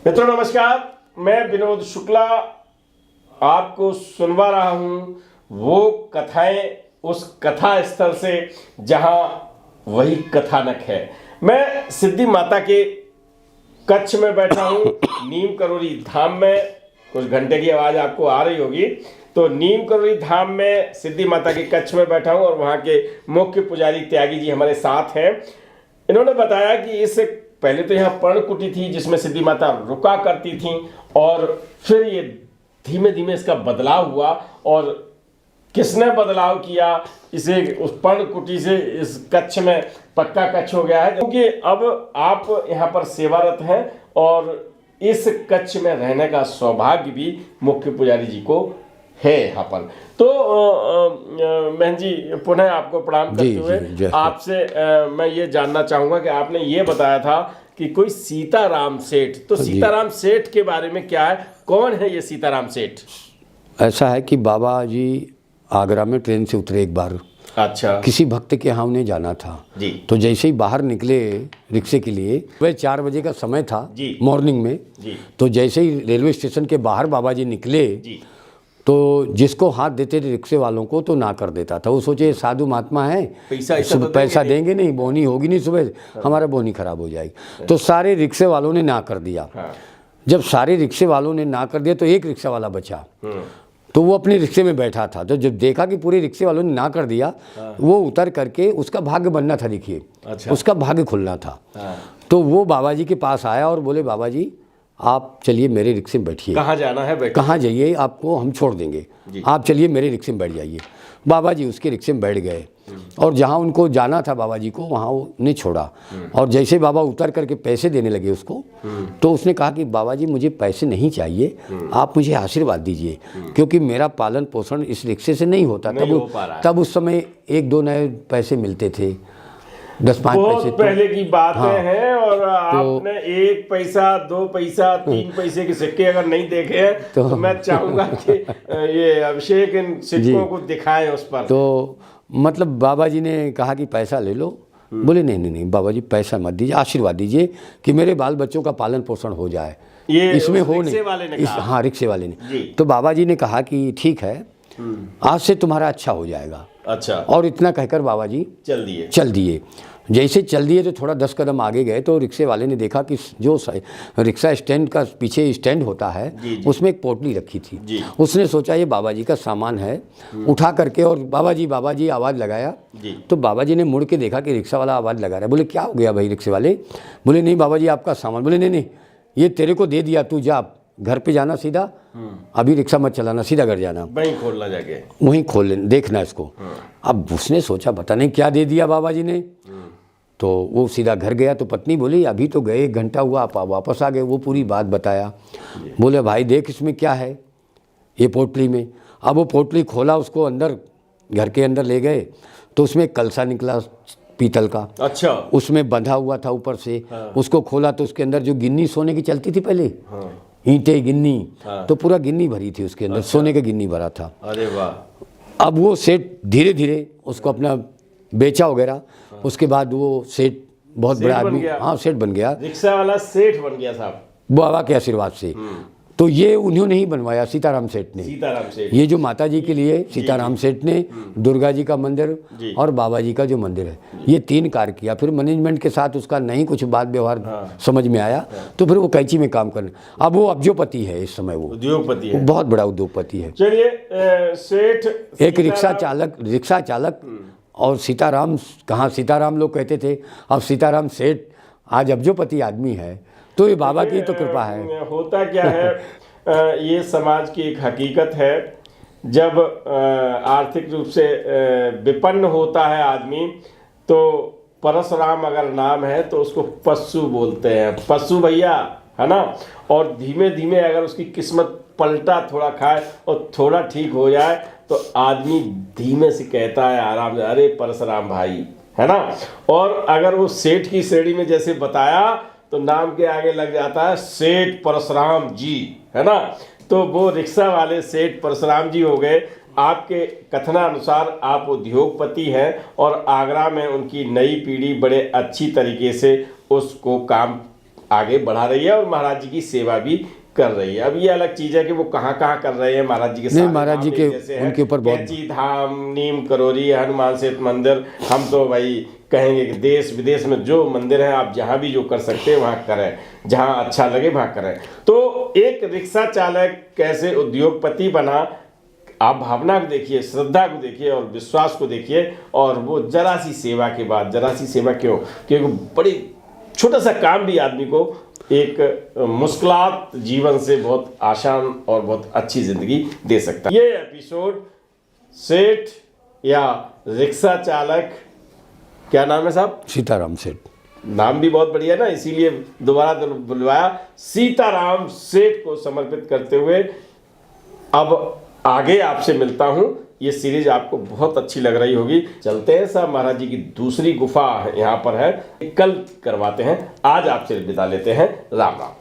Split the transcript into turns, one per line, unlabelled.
मित्रों नमस्कार, मैं विनोद शुक्ला आपको सुनवा रहा हूँ वो कथाएं उस कथा स्थल से जहाँ वही कथानक है। मैं सिद्धि माता के कच्छ में बैठा हूँ, नीम करोली धाम में। कुछ घंटे की आवाज़ आपको आ रही होगी। तो नीम करोली धाम में सिद्धि माता के कच्छ में बैठा हूँ और वहाँ के मुख्य पुजारी त्यागी जी हमारे साथ हैं। इन्होंने बताया कि इससे पहले तो यहाँ पर्णकुटी थी जिसमें सिद्धि माता रुका करती थी और फिर ये धीमे धीमे इसका बदलाव हुआ। और किसने बदलाव किया, इसे उस पर्णकुटी से इस कच्छ में पक्का कच्छ हो गया है, क्योंकि अब आप यहाँ पर सेवारत हैं और इस कच्छ में रहने का सौभाग्य भी मुख्य पुजारी जी को है यहाँ पर। तो बहन जी पुनः आपको प्रणाम करते हुए आपसे मैं ये जानना चाहूँगा कि आपने ये बताया था कि कोई सीताराम सेठ, तो सीताराम सेठ के बारे में क्या है, कौन है ये सीताराम सेठ?
ऐसा है कि बाबा जी आगरा में ट्रेन से उतरे एक बार।
अच्छा।
किसी भक्त के यहाँ उन्हें जाना था
जी।
तो जैसे ही बाहर निकले रिक्शे के लिए, वह 4 बजे का समय था मॉर्निंग में जी। तो जैसे ही रेलवे स्टेशन के बाहर बाबा जी निकले जी। तो जिसको हाथ देते थे रिक्शे वालों को तो ना कर देता था। वो सोचे साधु महात्मा है, पैसा देंगे नहीं, बोनी होगी नहीं, सुबह हमारा बोनी खराब हो जाएगी। तो सारे रिक्शे वालों ने ना कर दिया। जब सारे रिक्शे वालों ने ना कर दिया तो एक रिक्शा वाला बचा। तो वो अपने रिक्शे में बैठा था। तो जब देखा कि पूरे रिक्शे वालों ने ना कर दिया, वो उतर करके उसका भाग्य बनना था। देखिए उसका भाग्य खुलना था। तो वो बाबा जी के पास आया और बोले बाबा जी आप चलिए मेरे रिक्शे में बैठिए।
कहाँ जाना है?
कहाँ जाइए, आपको हम छोड़ देंगे, आप चलिए मेरे रिक्शे में बैठ जाइए। बाबा जी उसके रिक्शे में बैठ गए और जहाँ उनको जाना था बाबा जी को वहाँ उन्हें छोड़ा। और जैसे बाबा उतर करके पैसे देने लगे उसको, तो उसने कहा कि बाबा जी मुझे पैसे नहीं चाहिए, आप मुझे आशीर्वाद दीजिए, क्योंकि मेरा पालन पोषण इस रिक्शे से नहीं होता। तब उस समय 1-2 नए पैसे मिलते थे, 10-5 पैसे
पहले की बातें हैं। और आपने 1 पैसा 2 पैसा 3 पैसे के सिक्के अगर नहीं देखे हैं तो मैं चाहूंगा कि ये अभिषेक इन सिक्कों को दिखाएं उस पर।
तो मतलब बाबा जी ने कहा कि पैसा ले लो। बोले नहीं बाबा जी पैसा मत दीजिए, आशीर्वाद दीजिए कि मेरे बाल बच्चों का पालन पोषण हो जाए।
ये
इसमें हो
नहीं वाले ने कहा।
हाँ रिक्शे वाले ने। तो बाबा जी ने कहा कि ठीक है, आज से तुम्हारा अच्छा हो जाएगा।
अच्छा।
और इतना कहकर बाबा जी चल दिए। जैसे चल दिए तो थोड़ा 10 कदम आगे गए तो रिक्शे वाले ने देखा कि जो रिक्शा स्टैंड का पीछे स्टैंड होता है उसमें एक पोटली रखी थी। उसने सोचा ये बाबा जी का सामान है, उठा करके और बाबा जी आवाज़ लगाया। तो बाबा जी ने मुड़ के देखा कि रिक्शा वाला आवाज़ लगा रहा है। बोले क्या हो गया भाई रिक्शे वाले? बोले नहीं बाबा जी आपका सामान। बोले नहीं ये तेरे को दे दिया, तू जा घर पे जाना सीधा, अभी रिक्शा मत चलाना, सीधा घर जाना,
वहीं खोलना, जाके
वहीं खोल लेना, देखना इसको। अब उसने सोचा पता नहीं क्या दे दिया बाबा जी ने। तो वो सीधा घर गया। तो पत्नी बोली अभी तो गए 1 घंटा हुआ, आप वापस आ गए। वो पूरी बात बताया। बोले भाई देख इसमें क्या है, ये पोटली में। अब वो पोटली खोला, उसको अंदर घर के अंदर ले गए तो उसमें कलसा निकला पीतल का।
अच्छा।
उसमें बंधा हुआ था ऊपर से। उसको खोला तो उसके अंदर जो गिन्नी सोने की चलती थी पहले, ईंटें गिन्नी, तो पूरा गिन्नी भरी थी उसके अंदर। सोने का गिन्नी भरा था।
अरे वाह।
अब वो सेठ धीरे धीरे उसको अपना बेचा वगैरह। उसके बाद वो सेठ बहुत बड़ा आदमी, हाँ सेठ बन गया,
रिक्शा वाला सेठ बन गया साहब
बाबा के आशीर्वाद से। तो ये उन्होंने ही बनवाया, सीताराम सेठ ने। ये जो माता जी के लिए सीताराम सेठ ने, दुर्गा जी का मंदिर और बाबा जी का जो मंदिर है, ये 3 कार्य किया। फिर मैनेजमेंट के साथ उसका नहीं कुछ बात व्यवहार समझ में आया तो फिर वो कैंची में काम करने। अब वो अब्जोपति है इस समय, वो
उद्योगपति है,
बहुत बड़ा उद्योगपति है।
चलिए सेठ
एक रिक्शा चालक और सीताराम, कहाँ सीताराम लोग कहते थे, अब सीताराम सेठ आज अब्जोपति आदमी है। तो ये बाबा की तो कृपा है।
होता क्या है ये समाज की एक हकीकत है। जब आर्थिक रूप से विपन्न होता है आदमी तो परशुराम अगर नाम है तो उसको पशु बोलते हैं, पशु भैया, है ना। और धीमे धीमे अगर उसकी किस्मत पलटा थोड़ा खाए और थोड़ा ठीक हो जाए तो आदमी धीमे से कहता है आराम से, अरे परशुराम भाई, है ना। और अगर वो सेठ की श्रेणी में जैसे बताया तो नाम के आगे लग जाता है सेठ परशुराम जी, है ना। तो वो रिक्शा वाले सेठ परशुराम जी हो गए। आपके कथनानुसार आप उद्योगपति हैं और आगरा में उनकी नई पीढ़ी बड़े अच्छी तरीके से उसको काम आगे बढ़ा रही है और महाराज जी की सेवा भी कर रही है। अब ये अलग चीज है कि वो कहाँ कहाँ कर रहे हैं महाराज जी के
नहीं,
सारे
महाराज जी
धाम
के
एक जैसे हैं।
उनके ऊपर बहुत
कैंची धाम, नीम करोरी, हनुमान सेत मंदिर, हम तो भाई कहेंगे कि देश विदेश में जो मंदिर है आप जहाँ भी जो कर सकते हैं वहाँ करें, जहाँ अच्छा लगे वहाँ करें। तो एक रिक्शा चालक कैसे उद्योगपति बना, आप भावना को देखिए, श्रद्धा को देखिए और विश्वास को देखिए, और वो जरा सी सेवा के बाद, जरा सी सेवा क्यों, क्योंकि बड़ी छोटा सा काम भी आदमी को एक मुश्किलात जीवन से बहुत आसान और बहुत अच्छी जिंदगी दे सकता है। ये एपिसोड सेठ या रिक्शा चालक, क्या नाम है साहब?
सीताराम सेठ।
नाम भी बहुत बढ़िया ना, इसीलिए दोबारा बुलवाया, सीताराम सेठ को समर्पित करते हुए अब आगे आपसे मिलता हूं। ये सीरीज आपको बहुत अच्छी लग रही होगी। चलते हैं साहब, महाराज जी की दूसरी गुफा यहाँ पर है, कल करवाते हैं। आज आपसे विदा लेते हैं, राम राम।